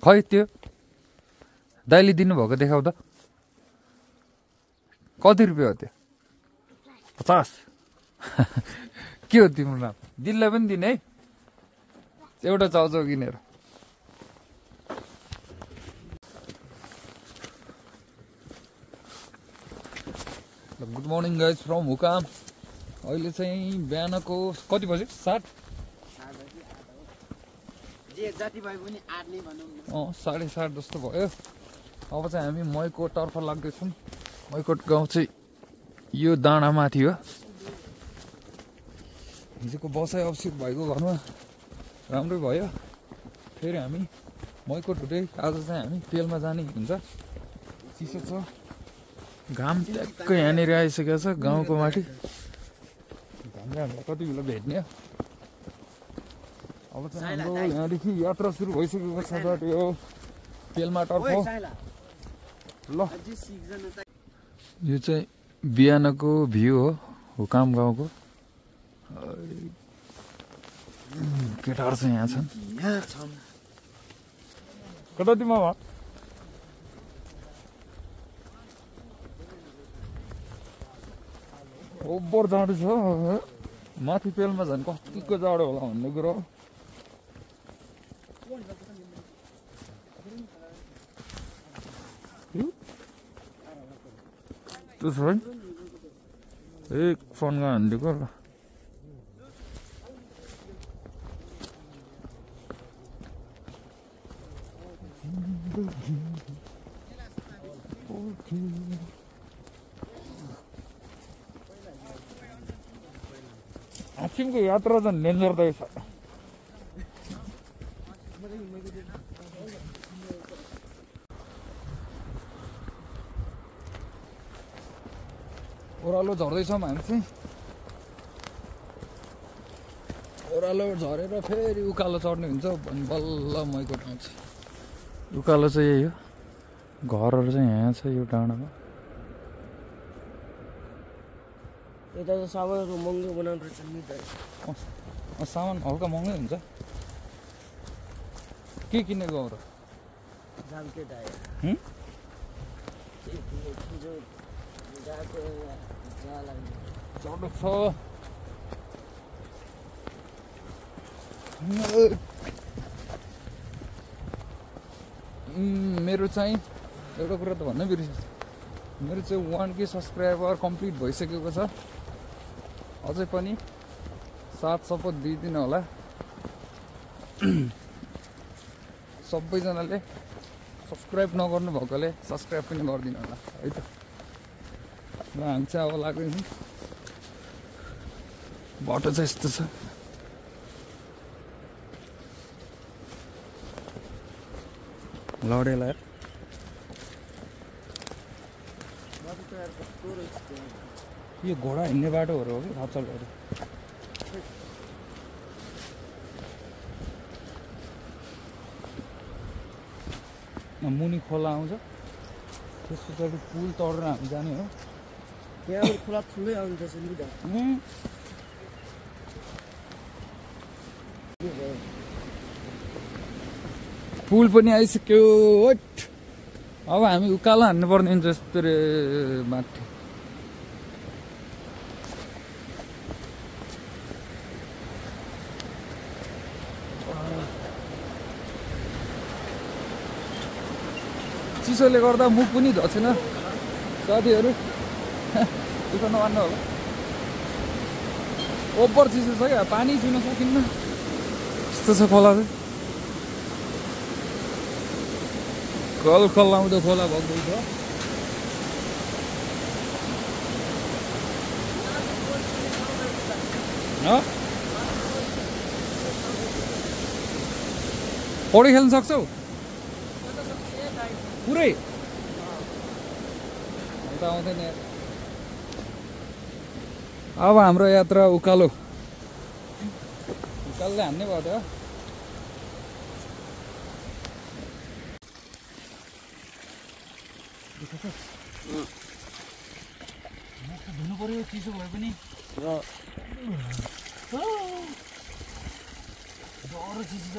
खै त्यो दाइले दिनुभएको देखाउ त कति रुपियाँ हो त्यो 50 के हो तिम्रो नाम दिललाई पनि दिने है एउटा चाउचाउ किनेर गुड मर्निङ गाइज फ्रम हुकाम अहिले चाहिँ बिहानको कति बज्यो 7 7:30 जस्तो भयो अब चाहिँ हामी मैकोटतर्फ लाग्दैछौँ मैकोट गाउँ चाहिँ यो डाँडामाथि हो हिजोको बसाइ अवश्य भएको घरमा राम्रै भयो फेरि हामी मैकोट हुँदै आज चाहिँ हामी तेलमा जाने हुन्छ चिसो छ घाम ट्याक्कै यहाँनिर आइसकेको छ गाउँको माथि घामले हामीलाई कति बेला भेट्ने अब चाहिँ हाम्रो यहाँदेखि यात्रा सुरु भइसकेको छ यो तेलमाटर्फ ल यो चाहिँ बिहानको भ्यू हो हुकाम गाउँको केटाहरू चाहिँ यहाँ छन् कता तिमी ओभर जाडो छ माथि पेलमा झन् कतिको जाडो होला भन्ने कुरो त्यो छ है एक फोनमा हानिदिएको ल हासिमको यात्रा झन् डेन्जर रहेछ ओह्रालो झर्दैछौँ हामी चाहिँ ओह्रालो झरेर फेरि उकालो चढ्ने हुन्छ अनि बल्ल मैकोट आउँछ उकालो चाहिँ यही हो घरहरू चाहिँ यहाँ छ यो डाँडामा यता त सामानहरू महँगो बनाउनु रहेछ नि सामान हल्का महँगै हुन्छ के किन्ने गाउँ र चढो छ मेरो चाहिँ एउटा कुरा त भन्नै बिर्सेछु मेरो चाहिँ 1K सब्सक्राइबर कम्प्लिट भइसकेको छ अझै पनि साथ सपोर्ट दिइदिनु होला सबैजनाले सब्सक्राइब नगर्नु भएकोले सब्सक्राइब पनि गरिदिनु होला है त ल हामी चाहिँ अब लाग्दैछौँ बाटो चाहिँ यस्तो छ लडेला यो घोडा हिँड्ने बाटोहरू हो कि हचलहरू मुनि खोला आउँछ त्यस पछाडि पुल तडेर हामी जाने हो यहाँ खोला ठुलै आउँछ पुल पनि आइसक्यो अब हामी उकालो हान्नु पर्ने हुन्छ जस्तो रे माथि चिसोले गर्दा मुख पनि धसेन साथीहरू चिसो नमान्नु होला ओभर चिसो छ क्या पानी छुन सकिन्न यस्तो छ खोला चाहिँ कल आउँदो खोला बग्दैछ पौडी खेल्न सक्छौ पुरै आउँदैन अब हाम्रो यात्रा उकालो हान्ने भयो त धुनु पर्यो चिसो भए पनि चिसो छ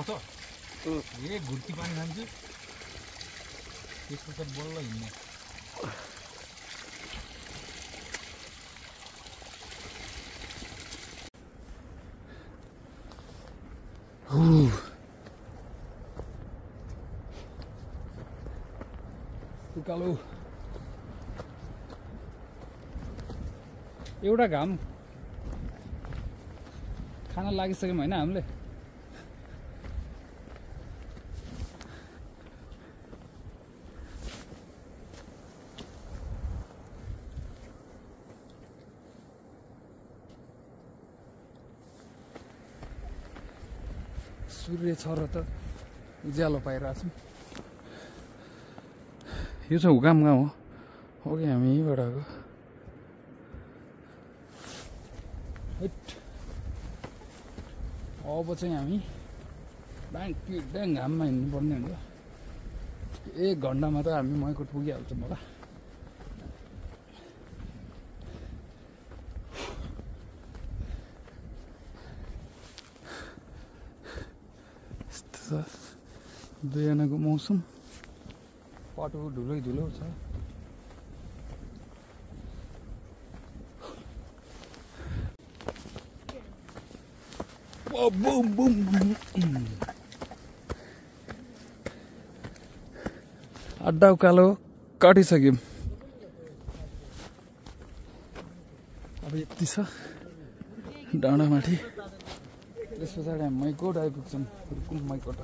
त ए घुर्की पानी खान्छु त्यसको त बल्ल हिँड्ने उकालो एउटा घाम खान लागिसक्यौँ होइन हामीले सूर्य छ र त उज्यालो पाइरहेछौँ यो चाहिँ हुकाम गाउँ हो कि हामी यहीँबाट आएको अब चाहिँ हामी ब्याङ घाममा हिँड्नुपर्ने हुन्छ 1 घन्टामा त हामी मैकोट पुगिहाल्छौँ होला यस्तो छ दुईजनाको मौसम बाटो धुलै धुलो छ बुम बुम अड्डा उकालो काटिसक्यौँ अब यति छ डाँडामाथि त्यस पछाडि हामी मैकोट आइपुग्छौँ रुकुम मैकोट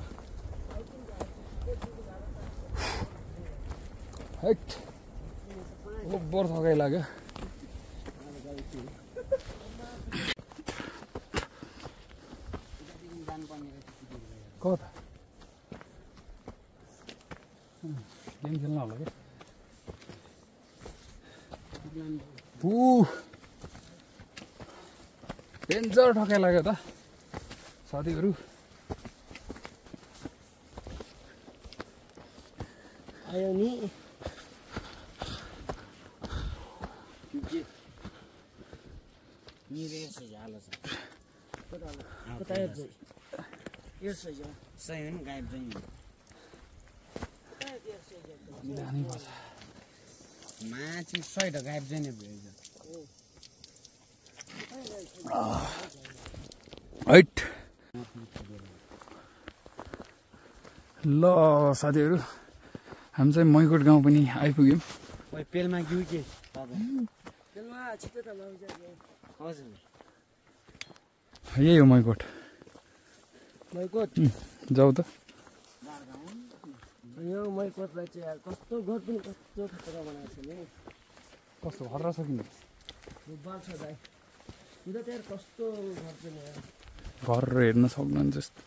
हैट ओभर थकाइ लाग्यो कता गेम खेल्न होला क्या डेन्जर ठकाइ लाग्यो त साथीहरू आयो नि माछी सही त गायब चाहिँ हैट ल साथीहरू हामी चाहिँ मैकोट गाउँ पनि आइपुग्यौँ पेलमा गयो के यही हो मैकोट जाऊ त यो मैकोटलाई चाहिँ यार कस्तो घर पनि कस्तो खतरा बनाएको छ नि कस्तो हर्रा छ किन बाल छ दाइ यो त यार कस्तो घर पनि यार घर हेर्न सक्नुहुन्छ जस्तो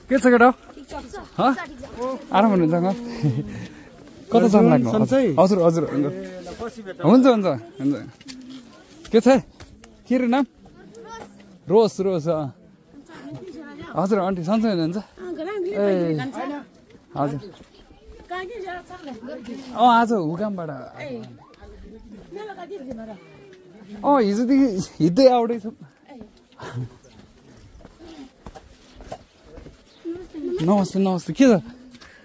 के छ केटा आराम हुनुहुन्छ कता जानु लाग्नु हजुर हजुर हुन्छ हुन्छ हुन्छ के छ के रे नाम रोज रोज हजुर आन्टी सन्चै हुनुहुन्छ ए हजुर आज हुकामबाट हिजोदेखि हिँड्दै आउँदैछु नमस्ते नमस्ते के छ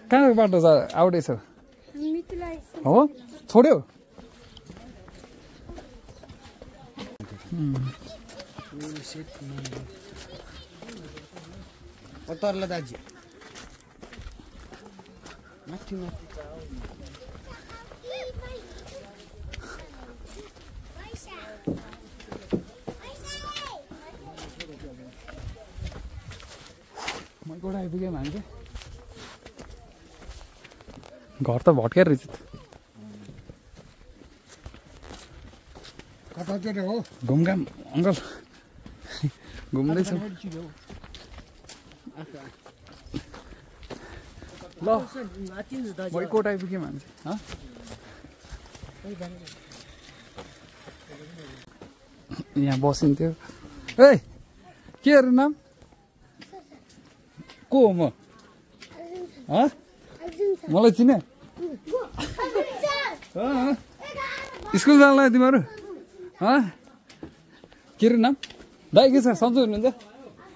कहाँको बाटो आउँदैछ हो छोड्यो तरला दाजु माथि माथि मैकोट आइपुग्यो मान्छे घर त भट्केर रहेछ कता के हो घुमघाम अङ्कल घुम्दैछौँ ल मैकोट आइपुग्यो मान्छे यहाँ बसिन्थ्यो ए के अरे नाम को हो म मलाई चिने स्कुल जानुलाई तिमीहरू के अरे नाम दाइ के छ सन्चो हुनुहुन्छ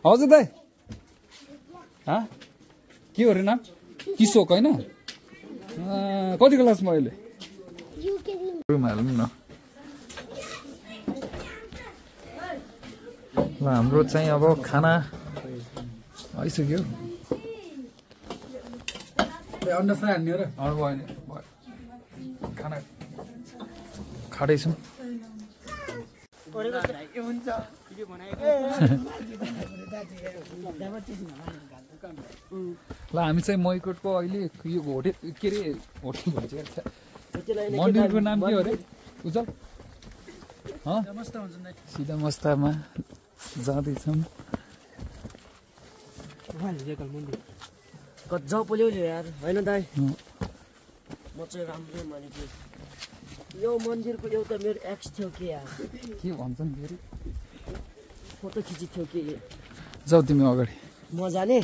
हजुर दाइ के हो अरे नाम किशोक होइन कति क्लासमा अहिले हाल्नु न ल हाम्रो चाहिँ अब खाना आइसक्यो अन्डा फ्राई हान्ने हो र खाना खाँदैछौँ ल हामी चाहिँ मैकोटको अहिले यो होटेल के अरे होटेल भन्छ मन्दिरको नाम के हो अरे उज्जवल सिधा मस्तामा जाँदैछौँ जाउ पोल्यो यार होइन दाइ म चाहिँ राम्रो मानेको यो मन्दिरको एउटा मेरो एक्स थियो के यार के भन्छन् फेरि फोटो खिचेको थियो के जाऊ तिमी अगाडि म जाने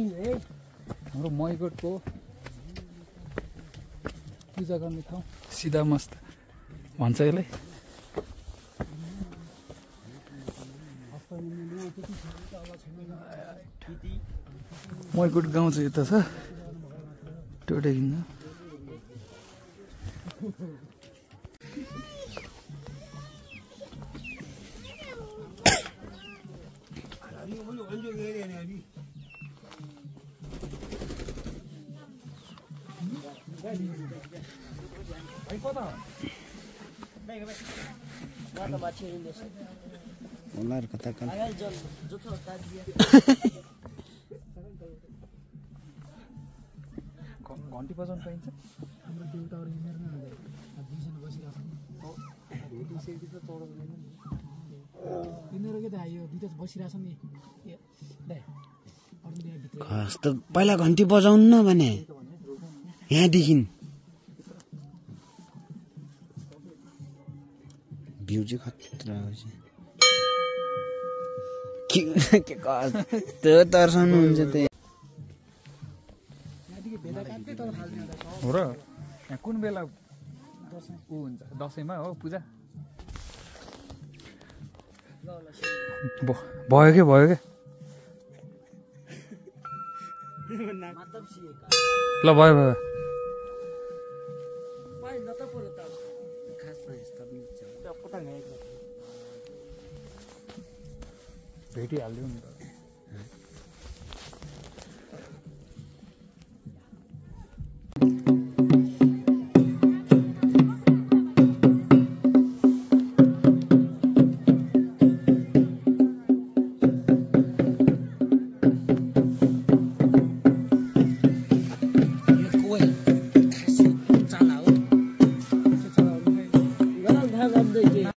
है हाम्रो मैकोटको पूजा गर्ने ठाउँ सिधा मस्त भन्छ यसलाई मैकोट गाउँ चाहिँ यता छ टोटेकिन्छ Onlar katakan. घन्टी बजाउनु पाइन्छ कस्तो पहिला घन्टी बजाउनु न भने यहाँदेखि भ्यू चाहिँ खतरा के कस्तो तर्साउनुहुन्छ त हो र यहाँ कुन बेला ऊ हुन्छ दसैँमा हो पूजा भयो के ल भयो भेटिहाल्यो नि त